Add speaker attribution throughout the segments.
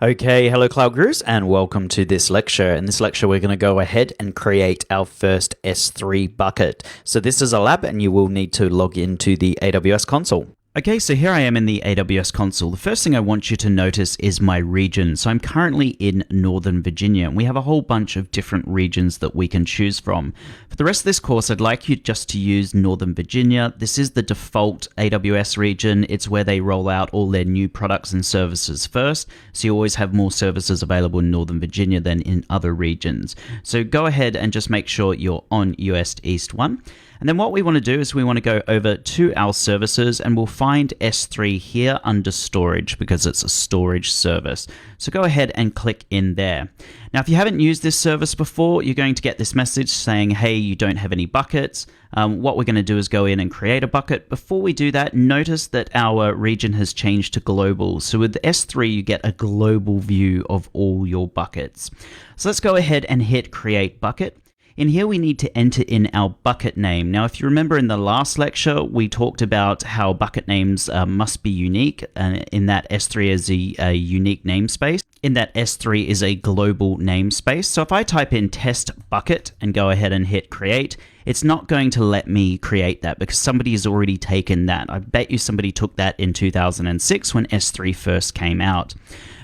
Speaker 1: Okay, hello Cloud Gurus and welcome to this lecture. In this lecture, we're going to go ahead and create our first S3 bucket. So this is a lab and you will need to log into the AWS console. Okay, so here I am in the AWS console. The first thing I want you to notice is my region. So I'm currently in Northern Virginia, and we have a whole bunch of different regions that we can choose from. For the rest of this course, I'd like you just to use Northern Virginia. This is the default AWS region. It's where they roll out all their new products and services first. So you always have more services available in Northern Virginia than in other regions. So go ahead and just make sure you're on US East 1. And then what we want to do is we want to go over to our services and we'll find S3 here under storage because it's a storage service. So go ahead and click in there. Now, if you haven't used this service before, you're going to get this message saying, hey, you don't have any buckets. What we're going to do is go in and create a bucket. Before we do that, notice that our region has changed to global. So with S3, you get a global view of all your buckets. So let's go ahead and hit create bucket. In here, we need to enter in our bucket name. Now, if you remember in the last lecture, we talked about how bucket names must be unique, in that S3 is a unique namespace, in that S3 is a global namespace. So if I type in test bucket and go ahead and hit create, it's not going to let me create that because somebody has already taken that. I bet you somebody took that in 2006 when S3 first came out.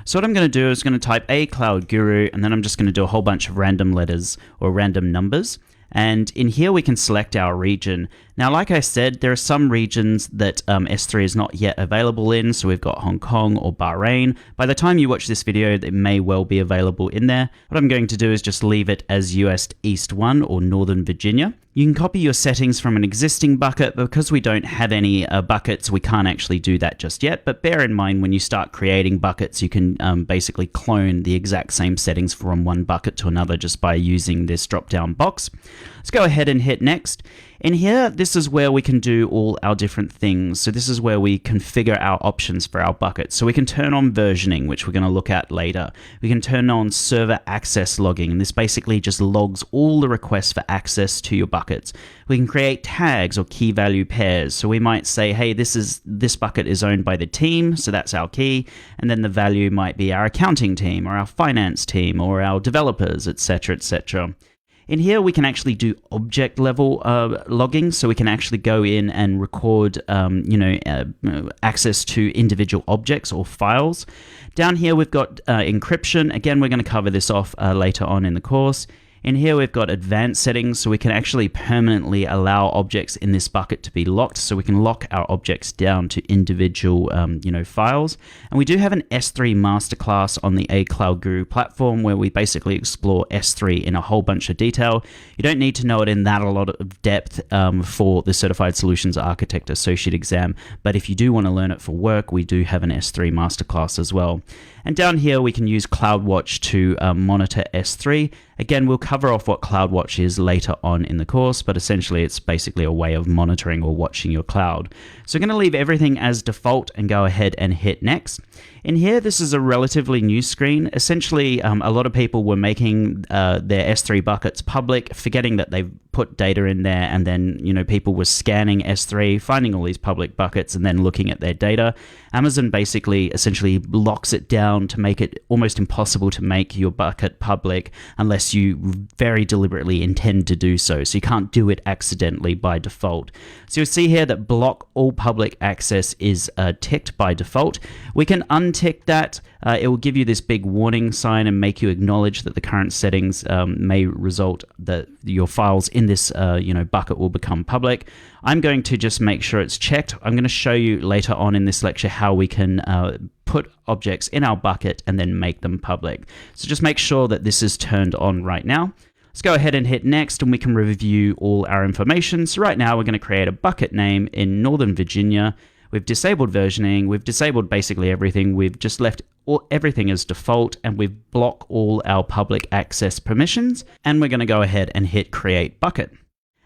Speaker 1: So what I'm going to do is going to type a cloud guru, and then I'm just going to do a whole bunch of random letters or random numbers. And in here, we can select our region. Now, like I said, there are some regions that S3 is not yet available in. So we've got Hong Kong or Bahrain. By the time you watch this video, it may well be available in there. What I'm going to do is just leave it as US East 1 or Northern Virginia. You can copy your settings from an existing bucket, but because we don't have any buckets, we can't actually do that just yet. But bear in mind, when you start creating buckets, you can basically clone the exact same settings from one bucket to another just by using this drop-down box. Let's go ahead and hit next. In here, this is where we can do all our different things. So this is where we configure our options for our buckets. So we can turn on versioning, which we're going to look at later. We can turn on server access logging, and this basically just logs all the requests for access to your buckets. We can create tags or key value pairs. So we might say, hey, this bucket is owned by the team, so that's our key, and then the value might be our accounting team or our finance team or our developers, etc., etc. In here, we can actually do object level logging, so we can actually go in and record access to individual objects or files. Down here, we've got encryption. Again, we're going to cover this off later on in the course. In here, we've got advanced settings, so we can actually permanently allow objects in this bucket to be locked, so we can lock our objects down to individual files. And we do have an S3 masterclass on the A Cloud Guru platform where we basically explore S3 in a whole bunch of detail. You don't need to know it in that a lot of depth for the Certified Solutions Architect Associate exam, but if you do want to learn it for work, we do have an S3 masterclass as well. And down here, we can use CloudWatch to monitor S3. Again, we'll cover off what CloudWatch is later on in the course, but essentially it's basically a way of monitoring or watching your cloud. So we're going to leave everything as default and go ahead and hit next. In here, this is a relatively new screen. Essentially, a lot of people were making their S3 buckets public, forgetting that they've put data in there, and then people were scanning S3, finding all these public buckets, and then looking at their data. Amazon basically essentially locks it down to make it almost impossible to make your bucket public unless you very deliberately intend to do so. So you can't do it accidentally by default. So you'll see here that block all public access is ticked by default. We can untick that. It will give you this big warning sign and make you acknowledge that the current settings may result that your files in this bucket will become public. I'm going to just make sure it's checked. I'm going to show you later on in this lecture how we can put objects in our bucket and then make them public. So just make sure that this is turned on right now. Let's go ahead and hit next and we can review all our information. So right now we're going to create a bucket name in Northern Virginia. We've disabled versioning. We've disabled basically everything. We've just left everything as default, and we've blocked all our public access permissions. And we're going to go ahead and hit create bucket.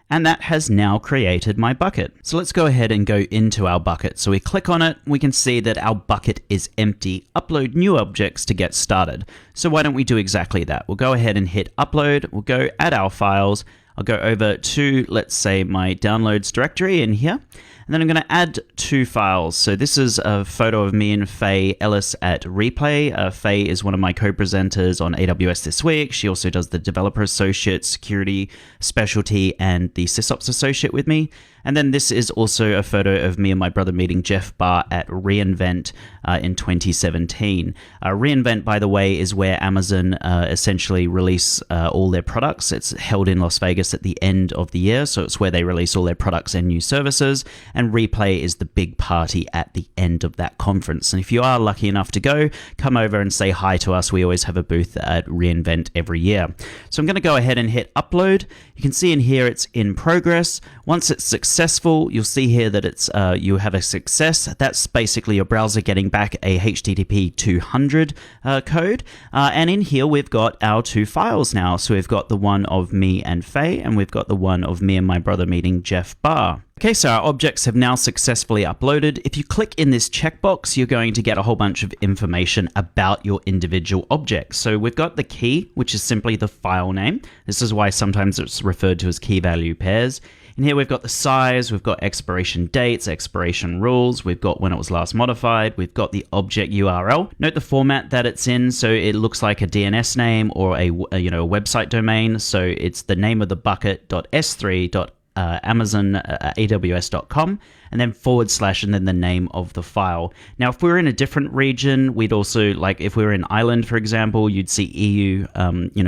Speaker 1: And that has now created my bucket. So let's go ahead and go into our bucket. So we click on it, we can see that our bucket is empty. Upload new objects to get started. So why don't we do exactly that? We'll go ahead and hit upload. We'll go add our files. I'll go over to, let's say, my downloads directory in here. And then I'm going to add 2 files. So this is a photo of me and Faye Ellis at Replay. Faye is one of my co-presenters on AWS this week. She also does the Developer Associate, Security Specialty, and the SysOps Associate with me. And then this is also a photo of me and my brother meeting Jeff Barr at reInvent in 2017. reInvent, by the way, is where Amazon essentially release all their products. It's held in Las Vegas at the end of the year, so it's where they release all their products and new services. And Replay is the big party at the end of that conference. And if you are lucky enough to go, come over and say hi to us. We always have a booth at reInvent every year. So I'm going to go ahead and hit upload. You can see in here it's in progress. Once it's successful, you'll see here that it's you have a success. That's basically your browser getting back a HTTP 200 code. And in here, we've got our 2 files now. So we've got the one of me and Faye, and we've got the one of me and my brother meeting Jeff Barr. Okay, so our objects have now successfully uploaded. If you click in this checkbox, you're going to get a whole bunch of information about your individual objects. So we've got the key, which is simply the file name. This is why sometimes it's referred to as key value pairs. In here, we've got the size, we've got expiration dates, expiration rules, we've got when it was last modified, we've got the object URL. Note the format that it's in, so it looks like a DNS name or a website domain. So it's the name of the bucket.s3.amazon.aws.com, and then / and then the name of the file. Now, if we were in a different region, we'd also, like if we were in Ireland, for example, you'd see EU,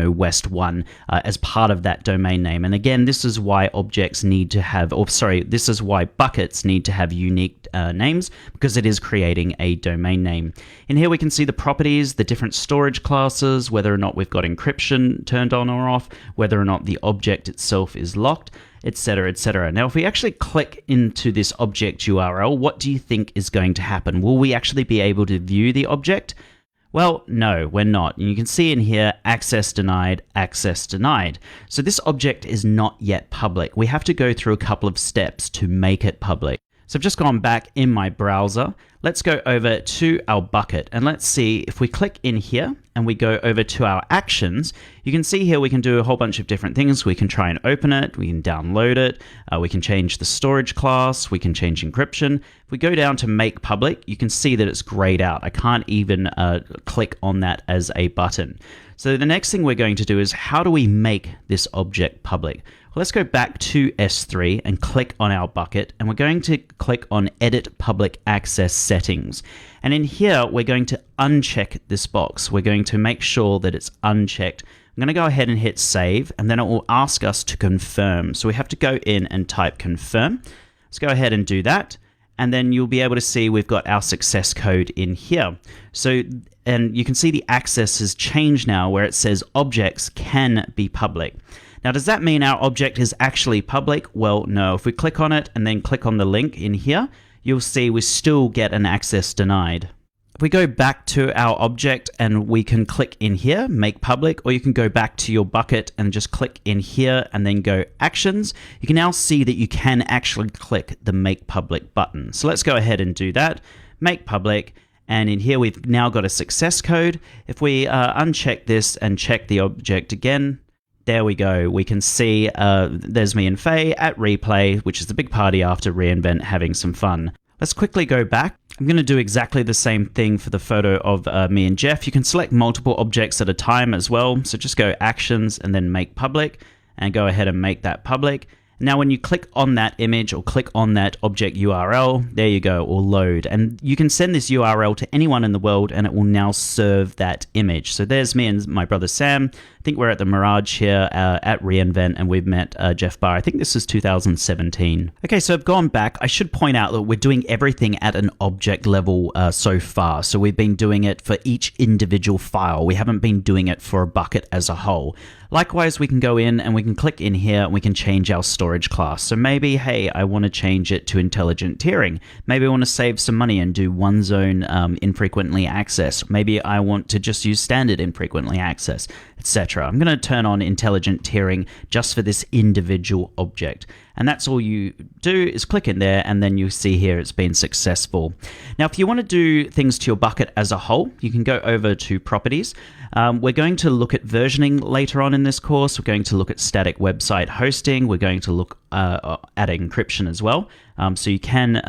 Speaker 1: West 1 as part of that domain name. And again, this is why objects need to have, this is why buckets need to have unique names, because it is creating a domain name. In here, we can see the properties, the different storage classes, whether or not we've got encryption turned on or off, whether or not the object itself is locked, etc., etc. Now, if we actually click into this object URL, what do you think is going to happen? Will we actually be able to view the object? Well, no, we're not. And you can see in here, access denied, access denied. So this object is not yet public. We have to go through a couple of steps to make it public. So I've just gone back in my browser. Let's go over to our bucket, and let's see if we click in here and we go over to our actions. You can see here we can do a whole bunch of different things. We can try and open it, we can download it, we can change the storage class, we can change encryption. If we go down to make public, you can see that it's grayed out. I can't even click on that as a button. So the next thing we're going to do is, how do we make this object public? Well, let's go back to S3 and click on our bucket, and we're going to click on Edit Public Access Settings. And in here, we're going to uncheck this box. We're going to make sure that it's unchecked. I'm going to go ahead and hit save, and then it will ask us to confirm. So we have to go in and type confirm. Let's go ahead and do that. And then you'll be able to see we've got our success code in here. So, and you can see the access has changed now, where it says objects can be public. Now, does that mean our object is actually public? Well, no. If we click on it and then click on the link in here, you'll see we still get an access denied. If we go back to our object and we can click in here, make public, or you can go back to your bucket and just click in here and then go actions, you can now see that you can actually click the make public button. So let's go ahead and do that, make public. And in here, we've now got a success code. If we uncheck this and check the object again, there we go. We can see there's me and Faye at Replay, which is the big party after reInvent, having some fun. Let's quickly go back. I'm going to do exactly the same thing for the photo of me and Jeff. You can select multiple objects at a time as well. So just go actions and then make public, and go ahead and make that public. Now, when you click on that image or click on that object URL, there you go, it will load. And you can send this URL to anyone in the world, and it will now serve that image. So there's me and my brother Sam. I think we're at the Mirage here at reInvent, and we've met Jeff Barr. I think this is 2017. Okay, so I've gone back. I should point out that we're doing everything at an object level so far. So we've been doing it for each individual file. We haven't been doing it for a bucket as a whole. Likewise, we can go in and we can click in here and we can change our storage class. So maybe, hey, I want to change it to intelligent tiering. Maybe I want to save some money and do one zone infrequently accessed. Maybe I want to just use standard infrequently accessed, etc. I'm going to turn on intelligent tiering just for this individual object. And that's all you do is click in there, and then you see here it's been successful. Now, if you want to do things to your bucket as a whole, you can go over to properties. We're going to look at versioning later on in this course. We're going to look at static website hosting. We're going to look add encryption as well. So you can,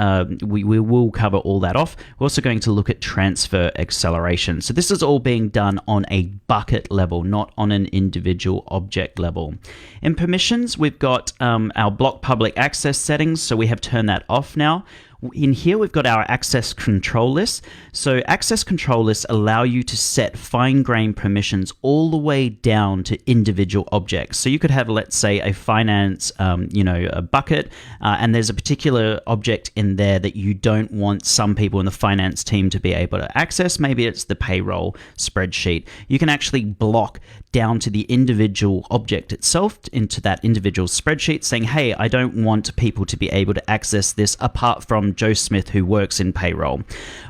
Speaker 1: we will cover all that off. We're also going to look at transfer acceleration. So this is all being done on a bucket level, not on an individual object level. In permissions, we've got our block public access settings. So we have turned that off now. In here, we've got our access control list. So access control lists allow you to set fine-grained permissions all the way down to individual objects. So you could have, let's say, a finance, a bucket, and there's a particular object in there that you don't want some people in the finance team to be able to access. Maybe it's the payroll spreadsheet. You can actually block down to the individual object itself, into that individual spreadsheet, saying, hey, I don't want people to be able to access this apart from Joe Smith, who works in payroll.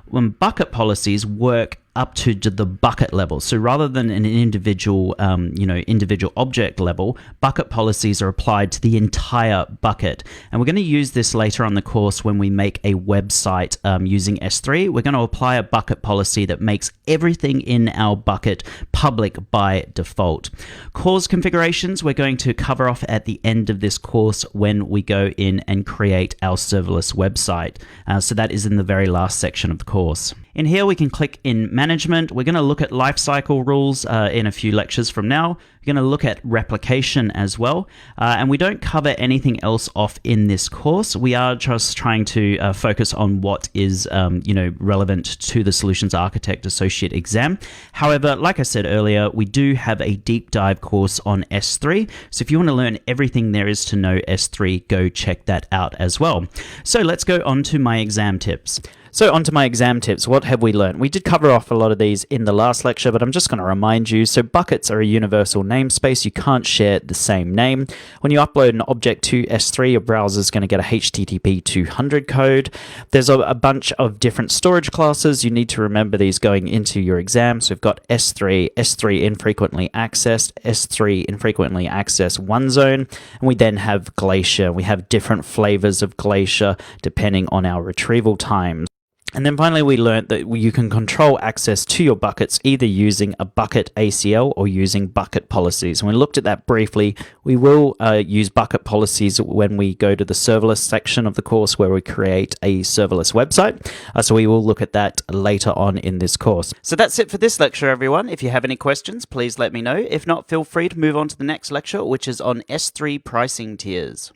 Speaker 1: When bucket policies work up to the bucket level. So rather than an individual, individual object level, bucket policies are applied to the entire bucket. And we're going to use this later on the course when we make a website using S3. We're going to apply a bucket policy that makes everything in our bucket public by default. CORS configurations, we're going to cover off at the end of this course when we go in and create our serverless website. So that is in the very last section of the course. In here, we can click in management. We're going to look at lifecycle rules in a few lectures from now. We're going to look at replication as well. And we don't cover anything else off in this course. We are just trying to focus on what is relevant to the Solutions Architect Associate exam. However, like I said earlier, we do have a deep dive course on S3. So if you want to learn everything there is to know S3, go check that out as well. So let's go on to my exam tips. So onto my exam tips. What have we learned? We did cover off a lot of these in the last lecture, but I'm just going to remind you. So buckets are a universal namespace. You can't share the same name. When you upload an object to S3, your browser is going to get a HTTP 200 code. There's a bunch of different storage classes. You need to remember these going into your exam. So we've got S3, S3 infrequently accessed, S3 infrequently accessed one zone, and we then have Glacier. We have different flavors of Glacier depending on our retrieval times. And then finally, we learned that you can control access to your buckets either using a bucket ACL or using bucket policies. And we looked at that briefly. We will use bucket policies when we go to the serverless section of the course where we create a serverless website. So we will look at that later on in this course. So that's it for this lecture, everyone. If you have any questions, please let me know. If not, feel free to move on to the next lecture, which is on S3 pricing tiers.